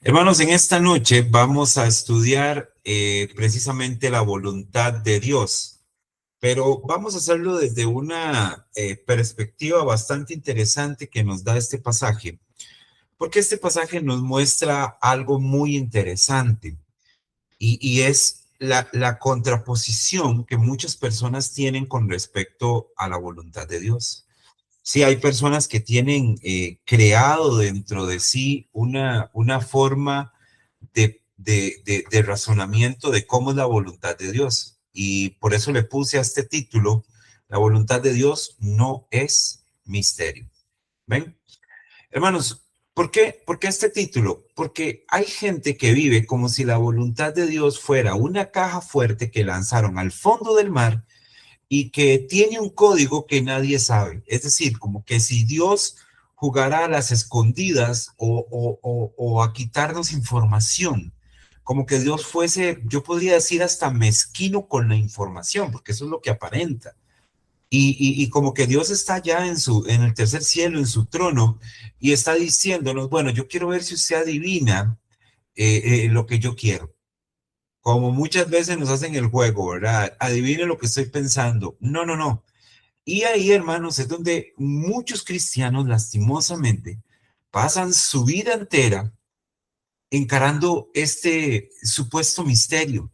Hermanos, en esta noche vamos a estudiar precisamente la voluntad de Dios, pero vamos a hacerlo desde una perspectiva bastante interesante que nos da este pasaje, porque este pasaje nos muestra algo muy interesante y es la contraposición que muchas personas tienen con respecto a la voluntad de Dios. Sí, hay personas que tienen creado dentro de sí una forma de razonamiento de cómo es la voluntad de Dios. Y por eso le puse a este título, la voluntad de Dios no es misterio. ¿Ven? Hermanos, ¿por qué este título? Porque hay gente que vive como si la voluntad de Dios fuera una caja fuerte que lanzaron al fondo del mar y que tiene un código que nadie sabe. Es decir, como que si Dios jugara a las escondidas o a quitarnos información, como que Dios fuese, yo podría decir, hasta mezquino con la información, porque eso es lo que aparenta. Y como que Dios está ya en el tercer cielo, en su trono, y está diciéndonos, bueno, yo quiero ver si usted adivina lo que yo quiero. Como muchas veces nos hacen el juego, ¿verdad? Adivine lo que estoy pensando. No, no, no. Y ahí, hermanos, es donde muchos cristianos, lastimosamente, pasan su vida entera encarando este supuesto misterio.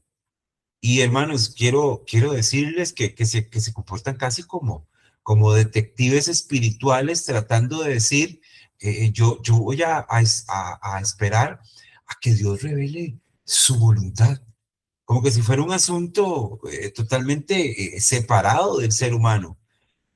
Y, hermanos, quiero decirles que se comportan casi como detectives espirituales tratando de decir, yo voy a esperar a que Dios revele su voluntad como que si fuera un asunto totalmente separado del ser humano.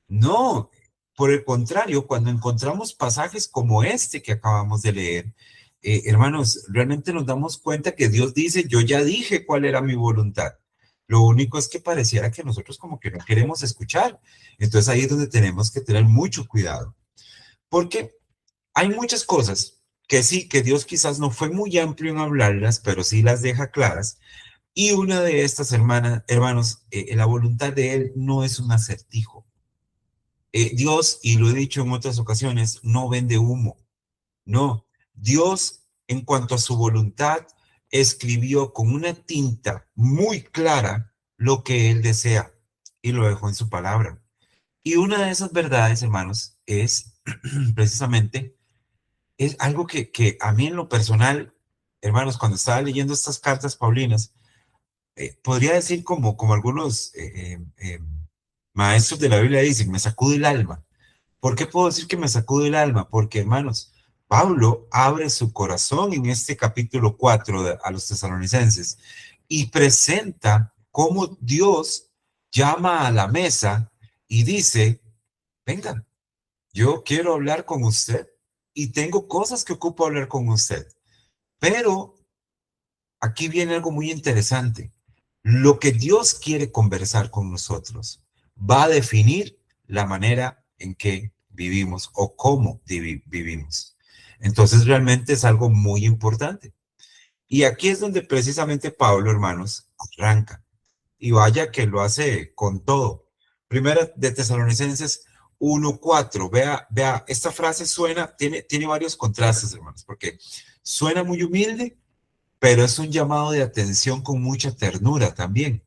No, por el contrario, cuando encontramos pasajes como este que acabamos de leer, hermanos, realmente nos damos cuenta que Dios dice, yo ya dije cuál era mi voluntad. Lo único es que pareciera que nosotros como que no queremos escuchar. Entonces ahí es donde tenemos que tener mucho cuidado, porque hay muchas cosas que sí, que Dios quizás no fue muy amplio en hablarlas, pero sí las deja claras y una de estas hermanos, la voluntad de Él no es un acertijo. Dios, y lo he dicho en otras ocasiones, no vende humo. No, Dios, en cuanto a su voluntad, escribió con una tinta muy clara lo que Él desea y lo dejó en su palabra. Y una de esas verdades, hermanos, es precisamente, es algo que a mí en lo personal, hermanos, cuando estaba leyendo estas cartas paulinas, podría decir como algunos maestros de la Biblia dicen, me sacude el alma. ¿Por qué puedo decir que me sacude el alma? Porque, hermanos, Pablo abre su corazón en este capítulo 4 a los tesalonicenses y presenta cómo Dios llama a la mesa y dice, vengan, yo quiero hablar con usted y tengo cosas que ocupo hablar con usted. Pero aquí viene algo muy interesante. Lo que Dios quiere conversar con nosotros va a definir la manera en que vivimos o cómo vivimos. Entonces realmente es algo muy importante. Y aquí es donde precisamente Pablo, hermanos, arranca. Y vaya que lo hace con todo. Primera de Tesalonicenses 1:4. Vea, esta frase suena, tiene varios contrastes, hermanos, porque suena muy humilde, pero es un llamado de atención con mucha ternura también,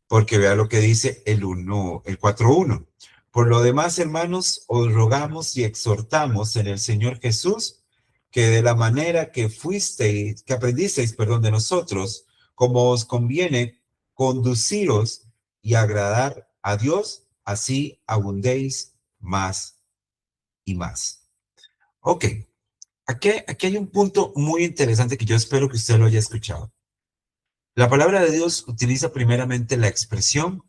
porque vea lo que dice el 4:1. Por lo demás, hermanos, os rogamos y exhortamos en el Señor Jesús que de la manera que fuisteis, que aprendisteis, perdón, de nosotros, como os conviene, conduciros y agradar a Dios, así abundéis más y más. Ok, aquí hay un punto muy interesante que yo espero que usted lo haya escuchado. La palabra de Dios utiliza primeramente la expresión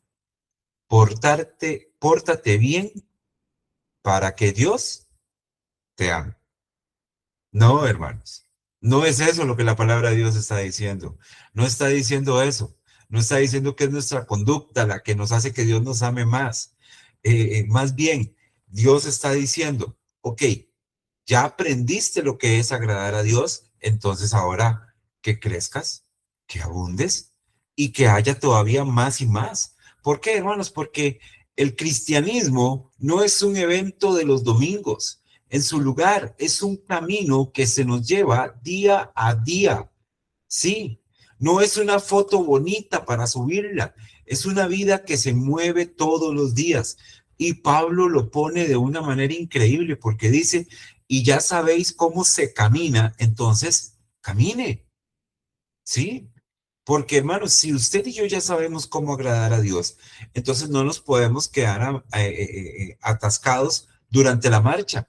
pórtate bien para que Dios te ame. No, hermanos, no es eso lo que la palabra de Dios está diciendo. No está diciendo eso. No está diciendo que es nuestra conducta la que nos hace que Dios nos ame más. Más bien, Dios está diciendo, ok, ya aprendiste lo que es agradar a Dios, entonces ahora que crezcas, que abundes y que haya todavía más y más. ¿Por qué, hermanos? Porque el cristianismo no es un evento de los domingos. En su lugar, es un camino que se nos lleva día a día. Sí, no es una foto bonita para subirla, es una vida que se mueve todos los días. Y Pablo lo pone de una manera increíble porque dice, y ya sabéis cómo se camina, entonces camine, ¿sí? Porque hermanos, si usted y yo ya sabemos cómo agradar a Dios, entonces no nos podemos quedar atascados durante la marcha.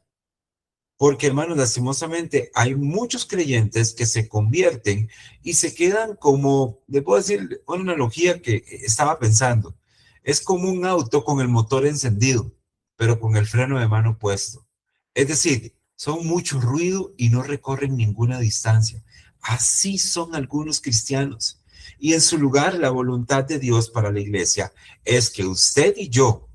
Porque, hermanos, lastimosamente hay muchos creyentes que se convierten y se quedan como, le puedo decir una analogía que estaba pensando, es como un auto con el motor encendido, pero con el freno de mano puesto. Es decir, son mucho ruido y no recorren ninguna distancia. Así son algunos cristianos. Y en su lugar, la voluntad de Dios para la iglesia es que usted y yo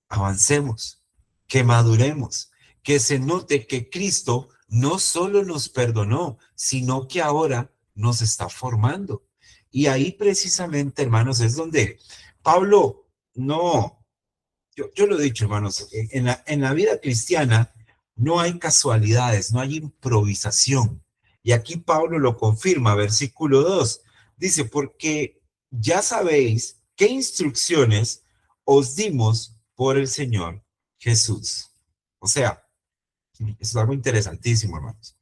avancemos, que maduremos, que se note que Cristo no solo nos perdonó, sino que ahora nos está formando. Y ahí precisamente, hermanos, es donde Pablo, no, yo lo he dicho, hermanos, en la vida cristiana no hay casualidades, no hay improvisación. Y aquí Pablo lo confirma, versículo 2 dice, porque ya sabéis qué instrucciones os dimos por el Señor Jesús. O sea, es algo interesantísimo, hermanos.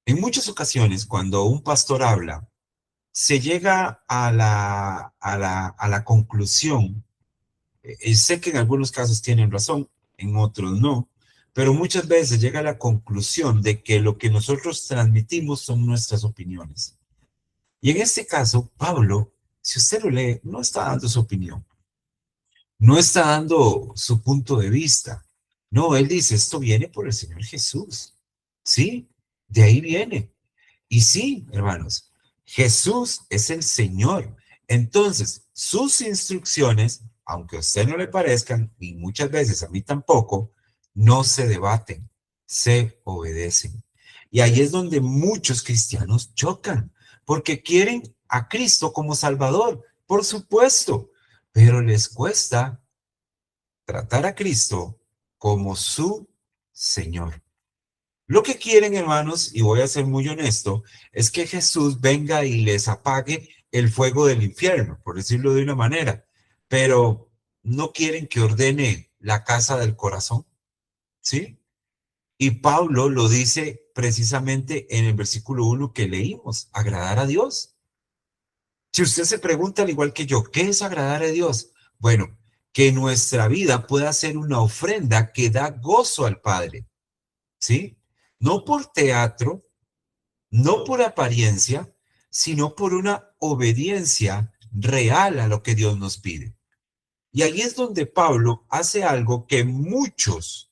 En muchas ocasiones, cuando un pastor habla, se llega a la conclusión, sé que en algunos casos tienen razón, en otros no, pero muchas veces llega a la conclusión de que lo que nosotros transmitimos son nuestras opiniones. Y en este caso, Pablo, si usted lo lee, no está dando su opinión, no está dando su punto de vista. No, él dice, esto viene por el Señor Jesús. Sí, de ahí viene. Y sí, hermanos, Jesús es el Señor. Entonces, sus instrucciones, aunque a usted no le parezcan, y muchas veces a mí tampoco, no se debaten, se obedecen. Y ahí es donde muchos cristianos chocan, porque quieren a Cristo como Salvador, por supuesto, pero les cuesta tratar a Cristo como su Señor. Lo que quieren, hermanos, y voy a ser muy honesto, es que Jesús venga y les apague el fuego del infierno, por decirlo de una manera, pero no quieren que ordene la casa del corazón, ¿sí? Y Pablo lo dice precisamente en el versículo 1 que leímos, agradar a Dios. Si usted se pregunta, al igual que yo, ¿qué es agradar a Dios? Bueno, que nuestra vida pueda ser una ofrenda que da gozo al Padre, ¿sí? No por teatro, no por apariencia, sino por una obediencia real a lo que Dios nos pide. Y ahí es donde Pablo hace algo que muchos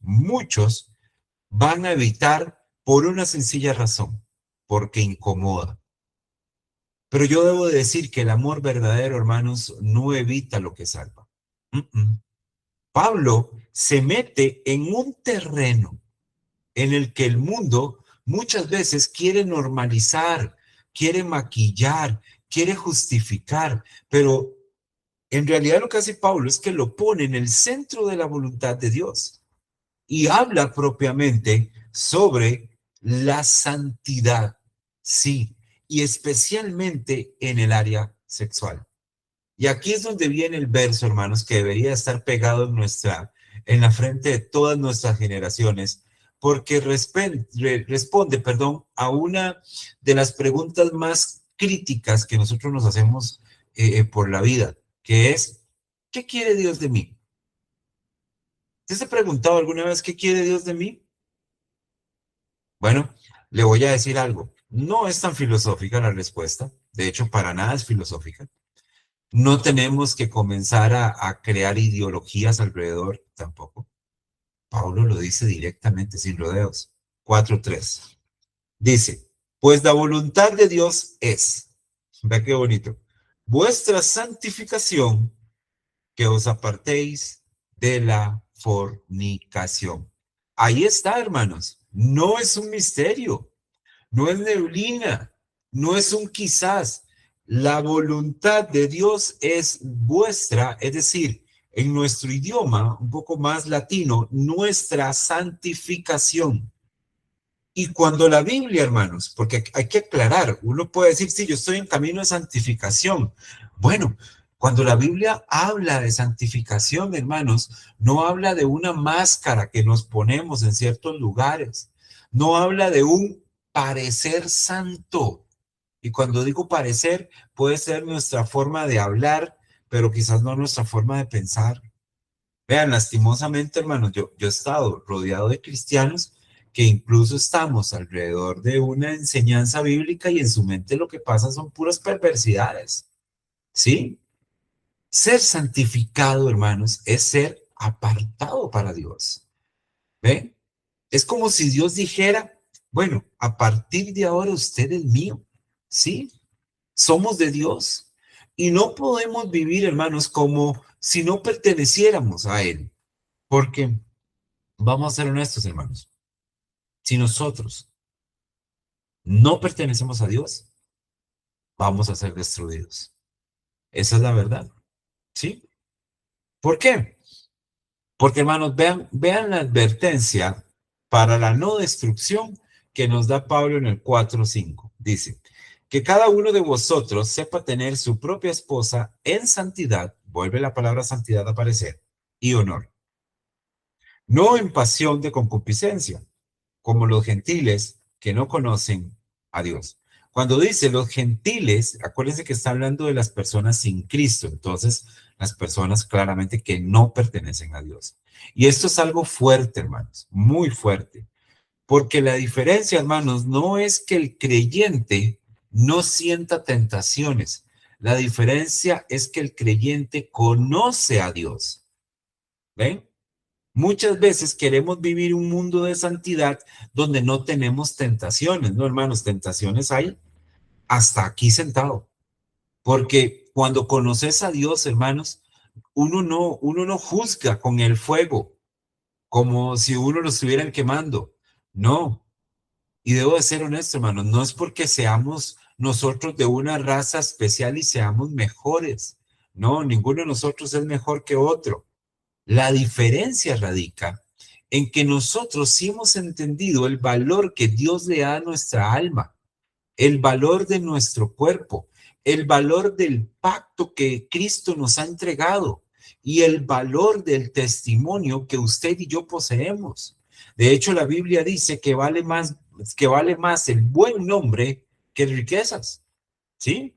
van a evitar por una sencilla razón, porque incomoda. Pero yo debo decir que el amor verdadero, hermanos, no evita lo que salva. Pablo se mete en un terreno en el que el mundo muchas veces quiere normalizar, quiere maquillar, quiere justificar, pero en realidad lo que hace Pablo es que lo pone en el centro de la voluntad de Dios y habla propiamente sobre la santidad, sí, y especialmente en el área sexual. Y aquí es donde viene el verso, hermanos, que debería estar pegado en la frente de todas nuestras generaciones, porque responde, perdón, a una de las preguntas más críticas que nosotros nos hacemos por la vida, que es, ¿qué quiere Dios de mí? ¿Usted se ha preguntado alguna vez qué quiere Dios de mí? Bueno, le voy a decir algo. No es tan filosófica la respuesta. De hecho, para nada es filosófica. No tenemos que comenzar a crear ideologías alrededor tampoco. Pablo lo dice directamente, sin rodeos. 4:3. Dice, pues la voluntad de Dios es, vea qué bonito, vuestra santificación, que os apartéis de la fornicación. Ahí está, hermanos. No es un misterio, no es neblina, no es un quizás. La voluntad de Dios es vuestra, es decir, en nuestro idioma, un poco más latino, nuestra santificación. Y cuando la Biblia, hermanos, porque hay que aclarar, uno puede decir, sí, yo estoy en camino de santificación. Bueno, cuando la Biblia habla de santificación, hermanos, no habla de una máscara que nos ponemos en ciertos lugares, no habla de un parecer santo. Y cuando digo parecer, puede ser nuestra forma de hablar, pero quizás no nuestra forma de pensar. Vean, lastimosamente, hermanos, yo he estado rodeado de cristianos que incluso estamos alrededor de una enseñanza bíblica y en su mente lo que pasa son puras perversidades, ¿sí? Ser santificado, hermanos, es ser apartado para Dios. ¿Ven? Es como si Dios dijera, bueno, a partir de ahora usted es mío, ¿sí? Somos de Dios y no podemos vivir, hermanos, como si no perteneciéramos a Él, porque vamos a ser honestos, hermanos. Si nosotros no pertenecemos a Dios, vamos a ser destruidos. Esa es la verdad. ¿Sí? ¿Por qué? Porque, hermanos, vean la advertencia para la no destrucción que nos da Pablo en el 4:5. Dice, que cada uno de vosotros sepa tener su propia esposa en santidad, vuelve la palabra santidad a aparecer, y honor, no en pasión de concupiscencia como los gentiles que no conocen a Dios. Cuando dice los gentiles, acuérdense que está hablando de las personas sin Cristo, entonces las personas claramente que no pertenecen a Dios. Y esto es algo fuerte, hermanos, muy fuerte, porque la diferencia, hermanos, no es que el creyente no sienta tentaciones, la diferencia es que el creyente conoce a Dios. ¿Ven? Muchas veces queremos vivir un mundo de santidad donde no tenemos tentaciones, ¿no, hermanos? Tentaciones hay hasta aquí sentado. Porque cuando conoces a Dios, hermanos, uno no juzga con el fuego como si uno lo estuvieran quemando. No. Y debo de ser honesto, hermanos, no es porque seamos nosotros de una raza especial y seamos mejores. No, ninguno de nosotros es mejor que otro. La diferencia radica en que nosotros sí hemos entendido el valor que Dios le da a nuestra alma, el valor de nuestro cuerpo, el valor del pacto que Cristo nos ha entregado y el valor del testimonio que usted y yo poseemos. De hecho, la Biblia dice que vale más el buen nombre que riquezas, ¿sí?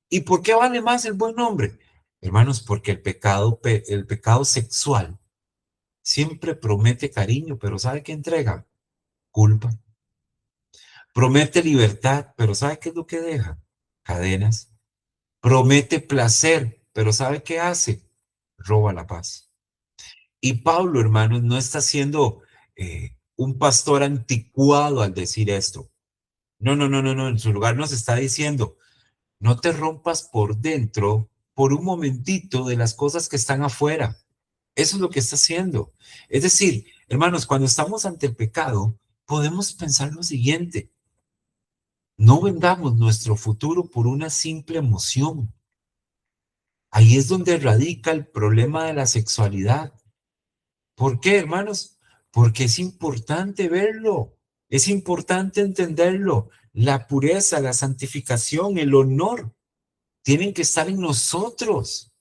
¿Y por qué vale más el buen nombre? Hermanos, porque el pecado sexual siempre promete cariño, pero ¿sabe qué entrega? Culpa. Promete libertad, pero ¿sabe qué es lo que deja? Cadenas. Promete placer, pero ¿sabe qué hace? Roba la paz. Y Pablo, hermanos, no está siendo un pastor anticuado al decir esto. No, no, no, no, no. En su lugar nos está diciendo, no te rompas por dentro por un momentito de las cosas que están afuera. Eso es lo que está haciendo. Es decir, hermanos, cuando estamos ante el pecado, podemos pensar lo siguiente. No vendamos nuestro futuro por una simple emoción. Ahí es donde radica el problema de la sexualidad. ¿Por qué, hermanos? Porque es importante verlo. Es importante entenderlo. La pureza, la santificación, el honor tienen que estar en nosotros.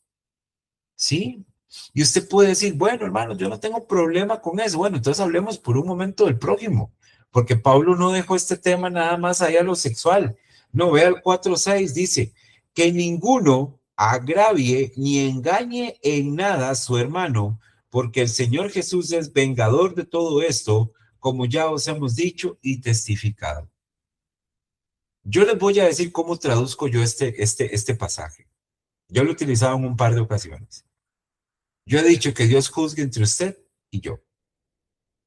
¿Sí? Y usted puede decir, bueno, hermano, yo no tengo problema con eso. Bueno, entonces hablemos por un momento del prójimo, porque Pablo no dejó este tema nada más allá a lo sexual. No, vea el 4:6, dice, que ninguno agravie ni engañe en nada a su hermano, porque el Señor Jesús es vengador de todo esto, como ya os hemos dicho y testificado. Yo les voy a decir cómo traduzco yo este pasaje. Yo lo he utilizado en un par de ocasiones. Yo he dicho que Dios juzgue entre usted y yo.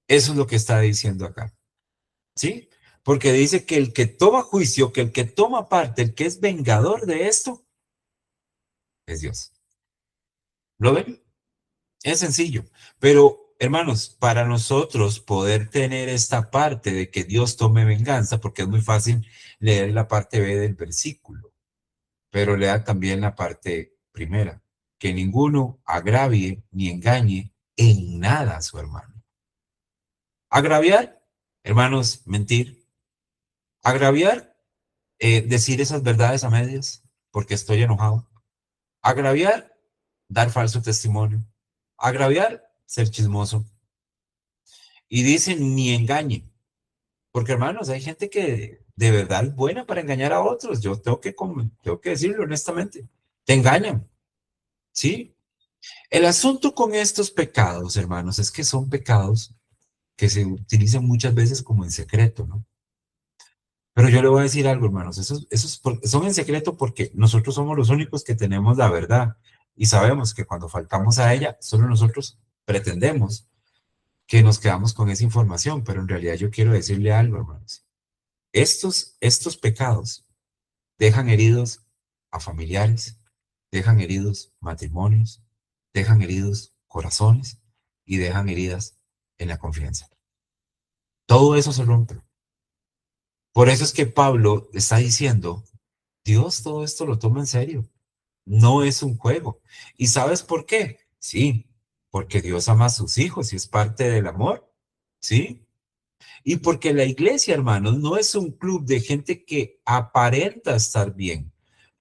Eso es lo que está diciendo acá. ¿Sí? Porque dice que el que toma juicio, que el que toma parte, el que es vengador de esto, es Dios. ¿Lo ven? Es sencillo. Pero, hermanos, para nosotros poder tener esta parte de que Dios tome venganza, porque es muy fácil leer la parte B del versículo. pero lea también la parte primera, que ninguno agravie ni engañe en nada a su hermano. Agraviar, hermanos, mentir. Agraviar, decir esas verdades a medias porque estoy enojado. Agraviar, dar falso testimonio. Agraviar, ser chismoso. Y dicen ni engañe. Porque, hermanos, hay gente que de verdad es buena para engañar a otros. Yo tengo que decirlo honestamente. Te engañan, ¿sí? El asunto con estos pecados, hermanos, es que son pecados que se utilizan muchas veces como en secreto, ¿no? Pero yo le voy a decir algo, hermanos, son en secreto porque nosotros somos los únicos que tenemos la verdad y sabemos que cuando faltamos a ella, solo nosotros pretendemos que nos quedamos con esa información, pero en realidad yo quiero decirle algo, hermanos. Estos pecados dejan heridos a familiares, dejan heridos matrimonios, dejan heridos corazones y dejan heridas en la confianza. Todo eso se rompe. Por eso es que Pablo está diciendo, Dios todo esto lo toma en serio. No es un juego. ¿Y sabes por qué? Sí, porque Dios ama a sus hijos y es parte del amor. ¿Sí? Y porque la iglesia, hermanos, no es un club de gente que aparenta estar bien.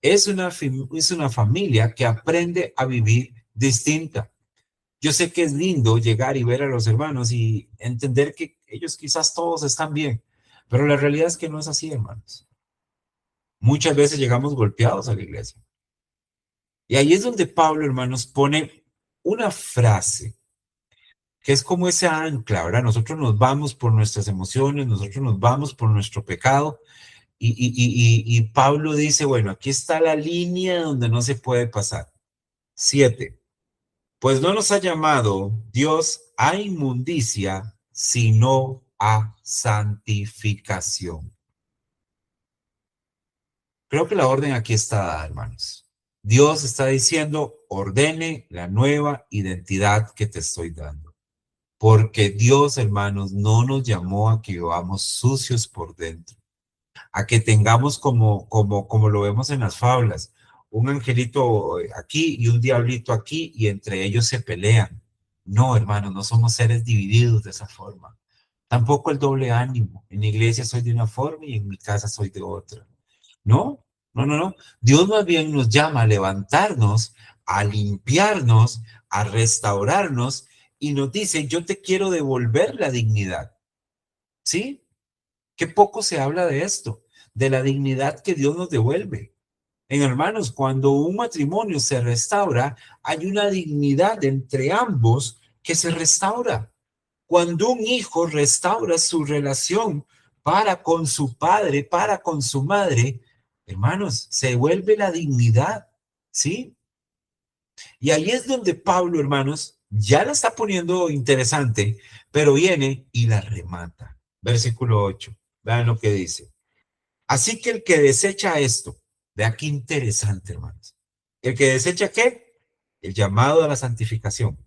Es una familia que aprende a vivir distinta. Yo sé que es lindo llegar y ver a los hermanos y entender que ellos quizás todos están bien, pero la realidad es que no es así, hermanos. Muchas veces llegamos golpeados a la iglesia. Y ahí es donde Pablo, hermanos, pone una frase que es como esa ancla, ¿verdad? Nosotros nos vamos por nuestras emociones, nosotros nos vamos por nuestro pecado, y Pablo dice, bueno, aquí está la línea donde no se puede pasar. 7. Pues no nos ha llamado Dios a inmundicia, sino a santificación. Creo que la orden aquí está dada, hermanos. Dios está diciendo, ordene la nueva identidad que te estoy dando. Porque Dios, hermanos, no nos llamó a que vivamos sucios por dentro, a que tengamos como lo vemos en las fábulas, un angelito aquí y un diablito aquí y entre ellos se pelean. No, hermanos, no somos seres divididos de esa forma. Tampoco el doble ánimo. En la iglesia soy de una forma y en mi casa soy de otra. No, no, no, no. Dios más bien nos llama a levantarnos, a limpiarnos, a restaurarnos y nos dice, yo te quiero devolver la dignidad. ¿Sí? Qué poco se habla de esto, de la dignidad que Dios nos devuelve. En hermanos, cuando un matrimonio se restaura, hay una dignidad entre ambos que se restaura. Cuando un hijo restaura su relación para con su padre, para con su madre, hermanos, se vuelve la dignidad, ¿sí? Y ahí es donde Pablo, hermanos, ya la está poniendo interesante, pero viene y la remata. Versículo 8. Vean lo que dice. Así que el que desecha esto, vea qué interesante, hermanos. ¿El que desecha qué? El llamado a la santificación.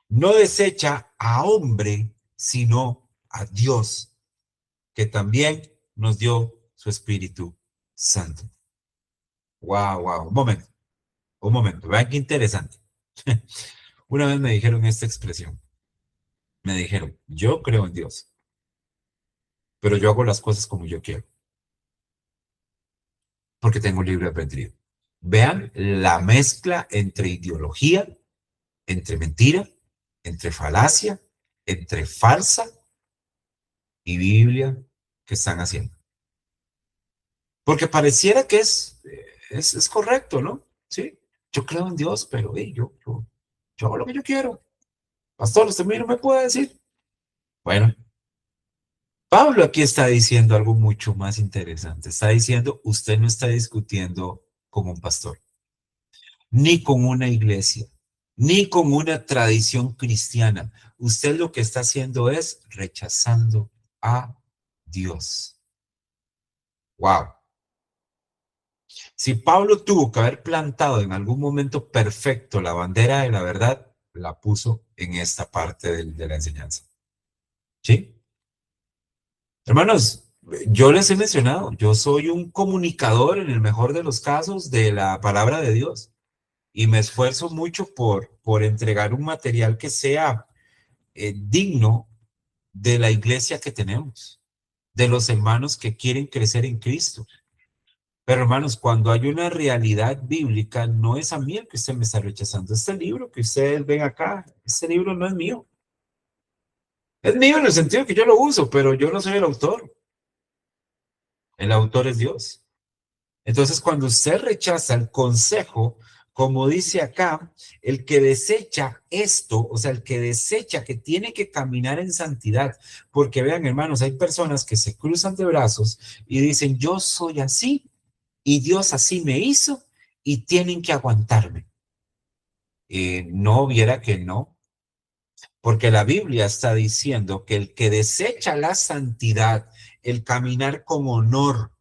No desecha a hombre, sino a Dios, que también nos dio su Espíritu Santo. Wow, wow. Un momento. Vean qué interesante. Una vez me dijeron esta expresión. Me dijeron, yo creo en Dios, pero yo hago las cosas como yo quiero, porque tengo libre albedrío. Vean la mezcla entre ideología, entre mentira, entre falacia, entre falsa y Biblia que están haciendo. Porque pareciera que es correcto, ¿no? Sí, yo creo en Dios, pero yo hago lo que yo quiero. Pastor, usted no me puede decir. Bueno, Pablo aquí está diciendo algo mucho más interesante. Está diciendo, usted no está discutiendo con un pastor, ni con una iglesia, ni con una tradición cristiana. Usted lo que está haciendo es rechazando a Dios. Wow. Si Pablo tuvo que haber plantado en algún momento perfecto la bandera de la verdad, la puso en esta parte de la enseñanza. ¿Sí? Hermanos, Yo les he mencionado, yo soy un comunicador en el mejor de los casos de la palabra de Dios y me esfuerzo mucho por entregar un material que sea digno de la iglesia que tenemos, de los hermanos que quieren crecer en Cristo. Pero hermanos, cuando hay una realidad bíblica, no es a mí el que usted me está rechazando. Este libro que ustedes ven acá, este libro no es mío. Es mío en el sentido que yo lo uso, pero yo no soy el autor. El autor es Dios. Entonces, cuando usted rechaza el consejo, como dice acá, el que desecha esto, o sea, el que desecha que tiene que caminar en santidad, porque vean, hermanos, hay personas que se cruzan de brazos y dicen, yo soy así y Dios así me hizo y tienen que aguantarme. No viera que no, porque la Biblia está diciendo que el que desecha la santidad, el caminar con honor,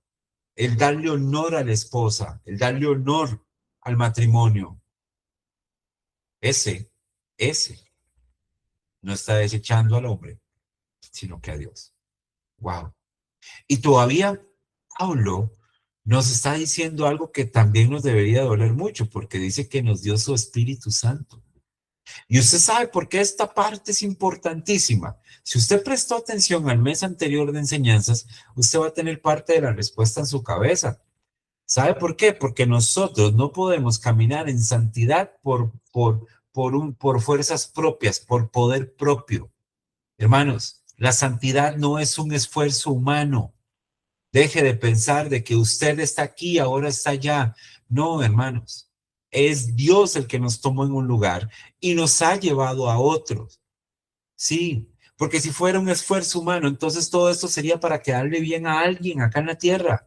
el darle honor a la esposa, el darle honor al matrimonio, ese, ese no está desechando al hombre, sino que a Dios. Wow. Y todavía Pablo nos está diciendo algo que también nos debería doler mucho, porque dice que nos dio su Espíritu Santo. Y usted sabe por qué esta parte es importantísima. Si usted prestó atención al mes anterior de enseñanzas, usted va a tener parte de la respuesta en su cabeza. ¿Sabe por qué? Porque nosotros no podemos caminar en santidad por fuerzas propias, por poder propio. Hermanos, la santidad no es un esfuerzo humano. Deje de pensar de que usted está aquí, ahora está allá. No, hermanos, es Dios el que nos tomó en un lugar y nos ha llevado a otros. Sí, porque si fuera un esfuerzo humano, entonces todo esto sería para quedarle bien a alguien acá en la tierra.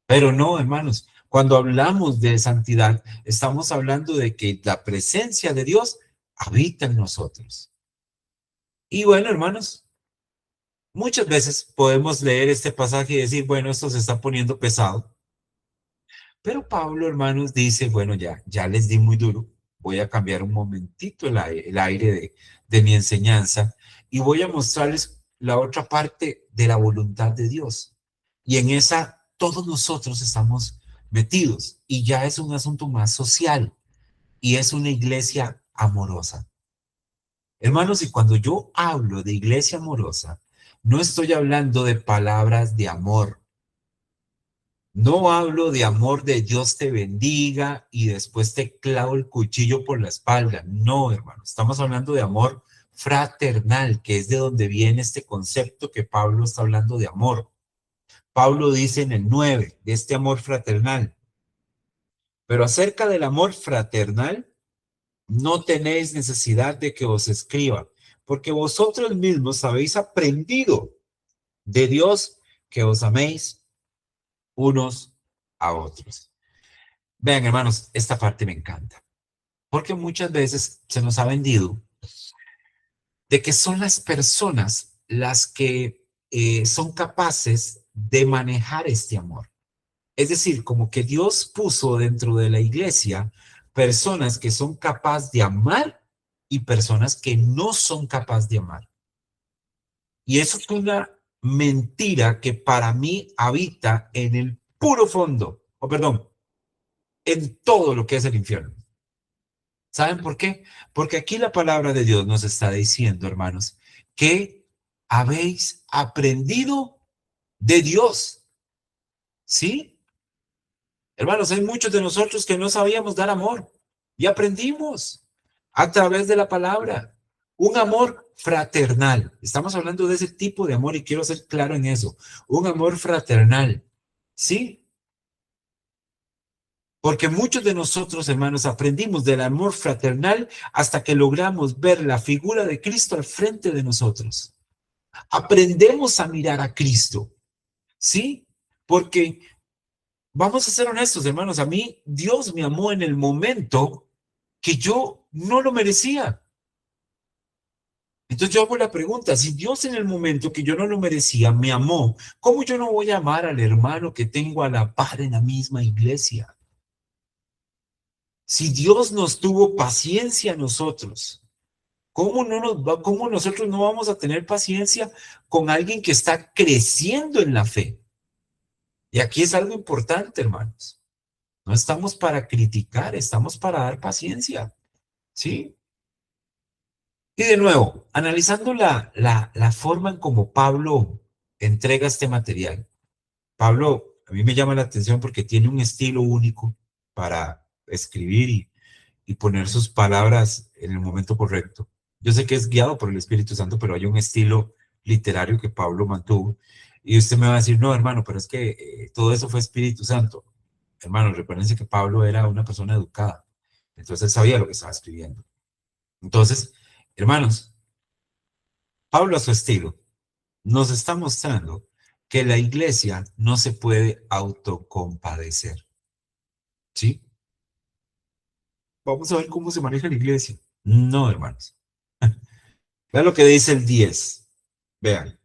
Pero no, hermanos, cuando hablamos de santidad, estamos hablando de que la presencia de Dios habita en nosotros. Y bueno, hermanos, muchas veces podemos leer este pasaje y decir, bueno, esto se está poniendo pesado. Pero Pablo, hermanos, dice, bueno, ya les di muy duro, voy a cambiar un momentito el aire de mi enseñanza y voy a mostrarles la otra parte de la voluntad de Dios. Y en esa todos nosotros estamos metidos y ya es un asunto más social y es una iglesia amorosa. Hermanos, y cuando yo hablo de iglesia amorosa, no estoy hablando de palabras de amor. No hablo de amor de Dios te bendiga y después te clavo el cuchillo por la espalda. No, hermano, estamos hablando de amor fraternal, que es de donde viene este concepto que Pablo está hablando de amor. Pablo dice en el 9 de este amor fraternal, pero acerca del amor fraternal, no tenéis necesidad de que os escriba, porque vosotros mismos habéis aprendido de Dios que os améis unos a otros. Vean, hermanos, esta parte me encanta, porque muchas veces se nos ha vendido de que son las personas las que son capaces de manejar este amor. Es decir, como que Dios puso dentro de la iglesia personas que son capaces de amar y personas que no son capaces de amar. Y eso es una mentira que para mí habita en el puro fondo, o perdón, en todo lo que es el infierno. ¿Saben por qué? Porque aquí la palabra de Dios nos está diciendo, hermanos, que habéis aprendido de Dios. ¿Sí? Hermanos, hay muchos de nosotros que no sabíamos dar amor y aprendimos a través de la palabra. Un amor fraternal. Estamos hablando de ese tipo de amor y quiero ser claro en eso. Un amor fraternal. ¿Sí? Porque muchos de nosotros, hermanos, aprendimos del amor fraternal hasta que logramos ver la figura de Cristo al frente de nosotros. Aprendemos a mirar a Cristo, ¿sí? Porque vamos a ser honestos, hermanos, a mí Dios me amó en el momento que yo no lo merecía. Entonces yo hago la pregunta, si Dios en el momento que yo no lo merecía me amó, ¿cómo yo no voy a amar al hermano que tengo a la par en la misma iglesia? Si Dios nos tuvo paciencia a nosotros, ¿Cómo nosotros no vamos a tener paciencia con alguien que está creciendo en la fe? Y aquí es algo importante, hermanos. No estamos para criticar, estamos para dar paciencia, ¿sí? Y de nuevo, analizando la forma en cómo Pablo entrega este material. Pablo, a mí me llama la atención porque tiene un estilo único para escribir y poner sus palabras en el momento correcto. Yo sé que es guiado por el Espíritu Santo, pero hay un estilo literario que Pablo mantuvo. Y usted me va a decir, no, hermano, pero es que todo eso fue Espíritu Santo. Hermano, recuérdense que Pablo era una persona educada. Entonces él sabía lo que estaba escribiendo. Entonces, hermanos, Pablo a su estilo nos está mostrando que la iglesia no se puede autocompadecer. ¿Sí? Vamos a ver cómo se maneja la iglesia. No, hermanos. Vean lo que dice el 10. Vean.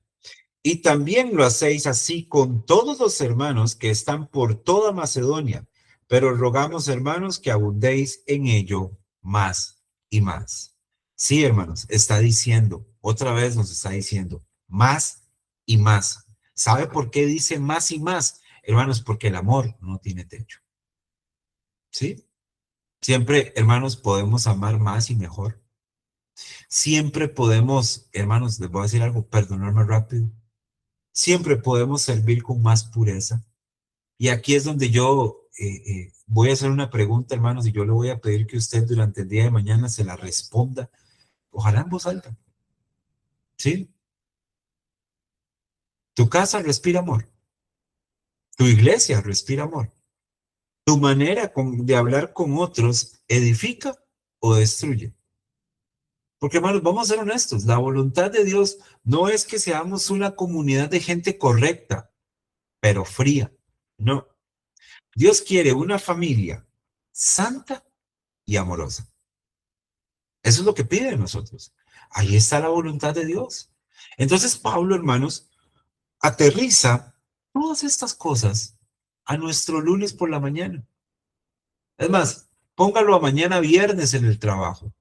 Y también lo hacéis así con todos los hermanos que están por toda Macedonia, pero rogamos, hermanos, que abundéis en ello más y más. Sí, hermanos, está diciendo, otra vez nos está diciendo, más y más. ¿Sabe por qué dice más y más? Hermanos, porque el amor no tiene techo. ¿Sí? Siempre, hermanos, podemos amar más y mejor. Siempre podemos, hermanos, les voy a decir algo, perdonar más rápido. Siempre podemos servir con más pureza. Y aquí es donde yo voy a hacer una pregunta, hermanos, y yo le voy a pedir que usted durante el día de mañana se la responda, ojalá en voz alta. ¿Sí? Tu casa respira amor. Tu iglesia respira amor. Tu manera de hablar con otros edifica o destruye. Porque, hermanos, vamos a ser honestos, la voluntad de Dios no es que seamos una comunidad de gente correcta, pero fría. No. Dios quiere una familia santa y amorosa. Eso es lo que pide de nosotros. Ahí está la voluntad de Dios. Entonces, Pablo, hermanos, aterriza todas estas cosas a nuestro lunes por la mañana. Es más, póngalo a mañana viernes en el trabajo,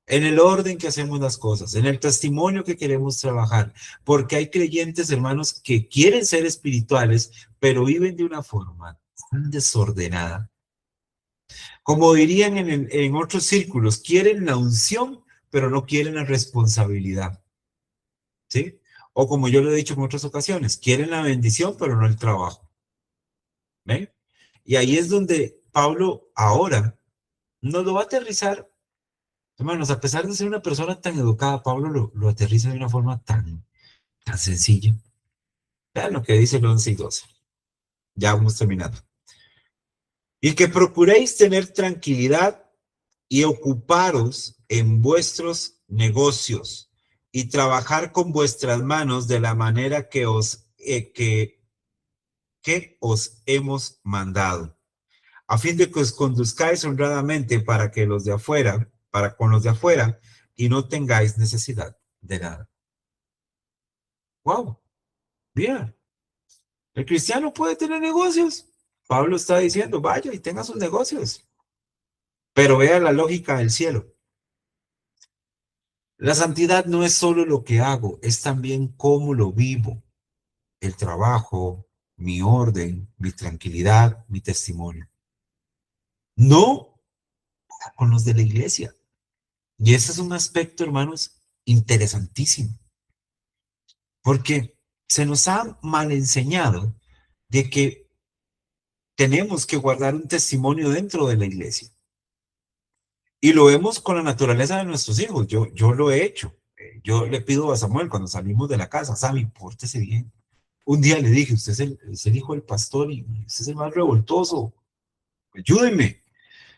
en el orden que hacemos las cosas, en el testimonio que queremos trabajar, porque hay creyentes, hermanos, que quieren ser espirituales, pero viven de una forma tan desordenada. Como dirían en otros círculos, quieren la unción, pero no quieren la responsabilidad, ¿sí? O como yo lo he dicho en otras ocasiones, quieren la bendición, pero no el trabajo, ¿ven? Y ahí es donde Pablo ahora nos lo va a aterrizar. Hermanos, a pesar de ser una persona tan educada, Pablo lo aterriza de una forma tan sencilla. Vean lo que dice el 11 y 12. Ya vamos terminando. Y que procuréis tener tranquilidad y ocuparos en vuestros negocios y trabajar con vuestras manos de la manera que os hemos mandado, a fin de que os conduzcáis honradamente para que los de afuera, para con los de afuera, y no tengáis necesidad de nada. Wow, bien. El cristiano puede tener negocios. Pablo está diciendo, vaya y tenga sus negocios. Pero vea la lógica del cielo. La santidad no es solo lo que hago, es también cómo lo vivo. El trabajo, mi orden, mi tranquilidad, mi testimonio. No con los de la iglesia. Y ese es un aspecto, hermanos, interesantísimo, porque se nos ha mal enseñado de que tenemos que guardar un testimonio dentro de la iglesia. Y lo vemos con la naturaleza de nuestros hijos. Yo lo he hecho. Yo le pido a Samuel cuando salimos de la casa, Sammy, pórtese bien. Un día le dije, usted es el hijo del pastor y usted es el más revoltoso. Ayúdenme.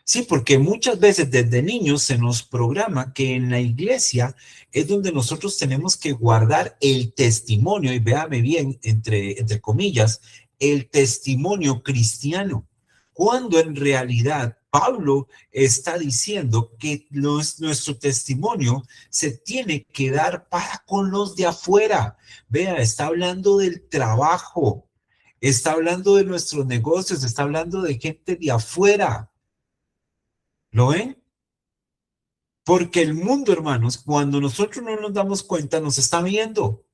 Sí, porque muchas veces desde niños se nos programa que en la iglesia es donde nosotros tenemos que guardar el testimonio, y véame bien, entre comillas, el testimonio cristiano, cuando en realidad Pablo está diciendo que nuestro testimonio se tiene que dar para con los de afuera. Vea, está hablando del trabajo, está hablando de nuestros negocios, está hablando de gente de afuera. ¿Lo ven? Porque el mundo, hermanos, cuando nosotros no nos damos cuenta, nos está viendo.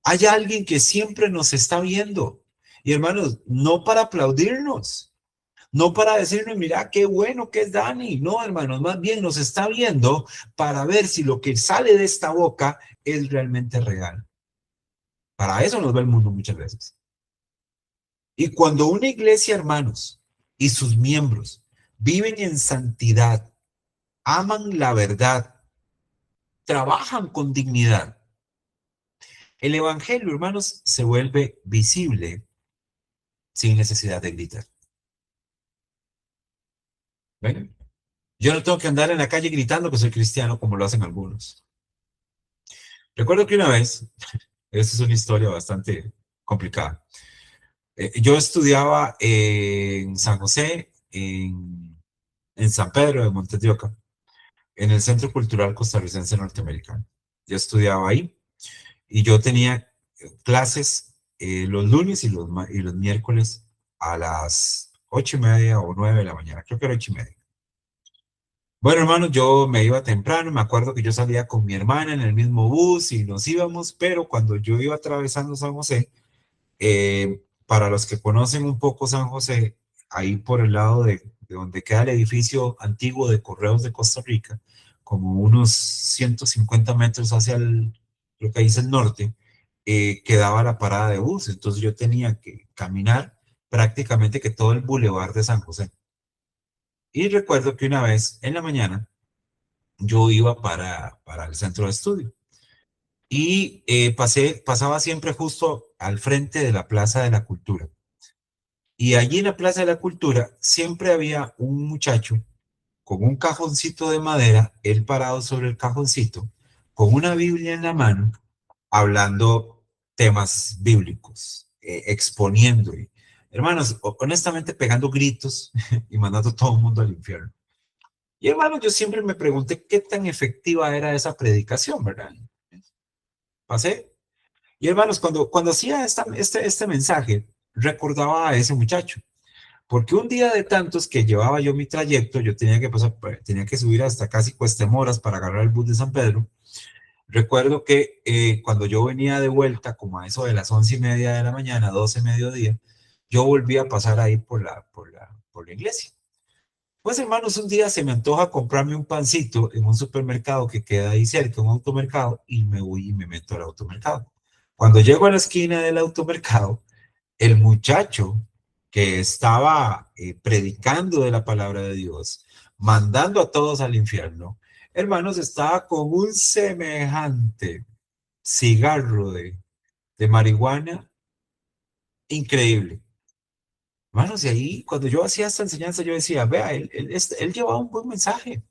Hay alguien que siempre nos está viendo. Y hermanos, no para aplaudirnos, no para decirnos, mira, qué bueno que es Dani. No, hermanos, más bien nos está viendo para ver si lo que sale de esta boca es realmente real. Para eso nos ve el mundo muchas veces. Y cuando una iglesia, hermanos, y sus miembros viven en santidad, aman la verdad, trabajan con dignidad, el evangelio, hermanos, se vuelve visible sin necesidad de gritar. ¿Ven? Yo no tengo que andar en la calle gritando que soy cristiano como lo hacen algunos. Recuerdo que una vez, esta es una historia bastante complicada. Yo estudiaba en San José, en San Pedro de Montes de Oca, en el Centro Cultural Costarricense Norteamericano. Yo estudiaba ahí y yo tenía clases los lunes y los miércoles a las 8:30 o 9 de la mañana, creo que era 8:30. Bueno, hermano, yo me iba temprano, me acuerdo que yo salía con mi hermana en el mismo bus y nos íbamos, pero cuando yo iba atravesando San José, para los que conocen un poco San José, ahí por el lado de donde queda el edificio antiguo de Correos de Costa Rica, como unos 150 metros hacia lo que dice el norte, quedaba la parada de bus. Entonces yo tenía que caminar prácticamente que todo el bulevar de San José. Y recuerdo que una vez en la mañana yo iba para el centro de estudio y pasaba siempre justo al frente de la Plaza de la Cultura. Y allí en la Plaza de la Cultura siempre había un muchacho con un cajoncito de madera, él parado sobre el cajoncito, con una Biblia en la mano, hablando temas bíblicos, exponiendo. Y, hermanos, honestamente pegando gritos y mandando a todo el mundo al infierno. Y hermanos, yo siempre me pregunté qué tan efectiva era esa predicación, ¿verdad? Pasé. Y hermanos, cuando hacía este mensaje, recordaba a ese muchacho. Porque un día de tantos que llevaba yo mi trayecto, yo tenía que pasar, tenía que subir hasta casi Cuestemoras para agarrar el bus de San Pedro. Recuerdo que cuando yo venía de vuelta, como a eso de las 11:30 de la mañana, 12 mediodía, yo volví a pasar ahí por la iglesia. Pues hermanos, un día se me antoja comprarme un pancito en un supermercado que queda ahí cerca, un automercado, y me voy y me meto al automercado. Cuando llego a la esquina del automercado, el muchacho que estaba predicando de la palabra de Dios, mandando a todos al infierno, hermanos, estaba con un semejante cigarro de marihuana increíble. Hermanos, y ahí cuando yo hacía esta enseñanza, yo decía, vea, él llevaba un buen mensaje.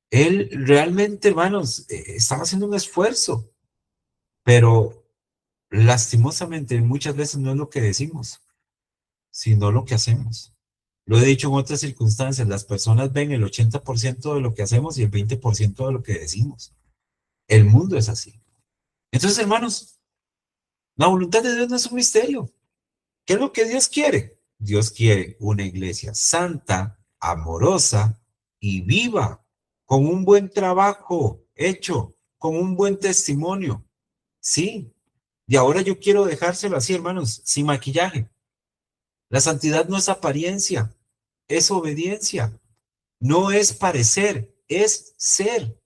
Él realmente, hermanos, estaba haciendo un esfuerzo, pero lastimosamente muchas veces no es lo que decimos, sino lo que hacemos. Lo he dicho en otras circunstancias, las personas ven el 80% de lo que hacemos y el 20% de lo que decimos. El mundo es así. Entonces, hermanos, la voluntad de Dios no es un misterio. ¿Qué es lo que Dios quiere? Dios quiere una iglesia santa, amorosa y viva, con un buen trabajo hecho, con un buen testimonio. Sí. Y ahora yo quiero dejárselo así, hermanos, sin maquillaje. La santidad no es apariencia, es obediencia. No es parecer, es ser.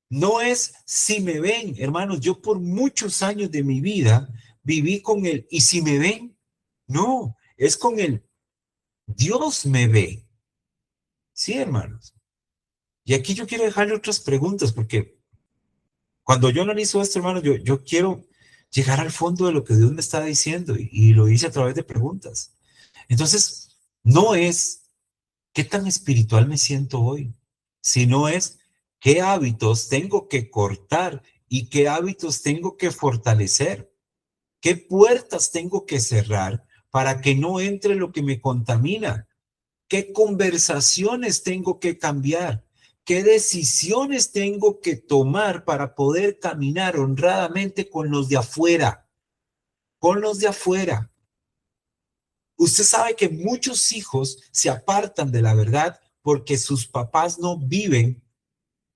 No es si me ven, hermanos. Yo por muchos años de mi vida viví con el y si me ven. No, es con el Dios me ve. Sí, hermanos. Y aquí yo quiero dejarle otras preguntas porque cuando yo analizo esto, hermanos, yo quiero llegar al fondo de lo que Dios me está diciendo y lo hice a través de preguntas. Entonces, no es qué tan espiritual me siento hoy, sino es qué hábitos tengo que cortar y qué hábitos tengo que fortalecer, qué puertas tengo que cerrar para que no entre lo que me contamina, qué conversaciones tengo que cambiar, qué decisiones tengo que tomar para poder caminar honradamente con los de afuera, con los de afuera. Usted sabe que muchos hijos se apartan de la verdad porque sus papás no viven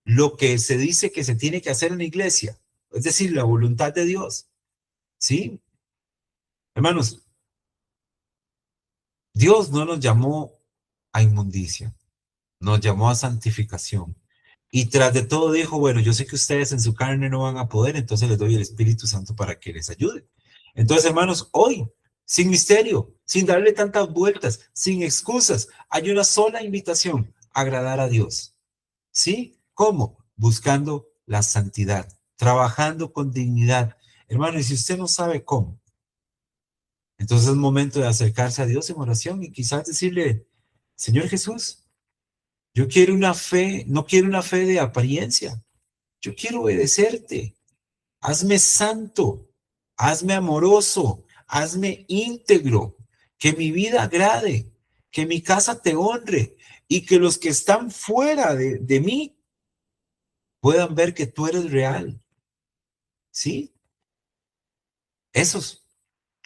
lo que se dice que se tiene que hacer en la iglesia, es decir, la voluntad de Dios. ¿Sí? Hermanos, Dios no nos llamó a inmundicia, nos llamó a santificación. Y tras de todo dijo, bueno, yo sé que ustedes en su carne no van a poder, entonces les doy el Espíritu Santo para que les ayude. Entonces, hermanos, hoy, sin misterio, sin darle tantas vueltas, sin excusas, hay una sola invitación, agradar a Dios. ¿Sí? ¿Cómo? Buscando la santidad, trabajando con dignidad. Hermano, y si usted no sabe cómo, entonces es momento de acercarse a Dios en oración y quizás decirle, Señor Jesús, yo quiero una fe, no quiero una fe de apariencia, yo quiero obedecerte. Hazme santo, hazme amoroso, hazme íntegro, que mi vida agrade, que mi casa te honre y que los que están fuera de mí puedan ver que tú eres real. ¿Sí? Esos,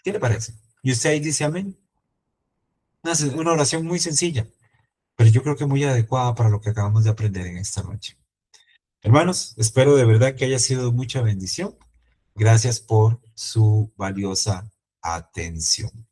¿qué le parece? Y usted ahí dice amén. Una oración muy sencilla, pero yo creo que muy adecuada para lo que acabamos de aprender en esta noche. Hermanos, espero de verdad que haya sido mucha bendición. Gracias por su valiosa atención.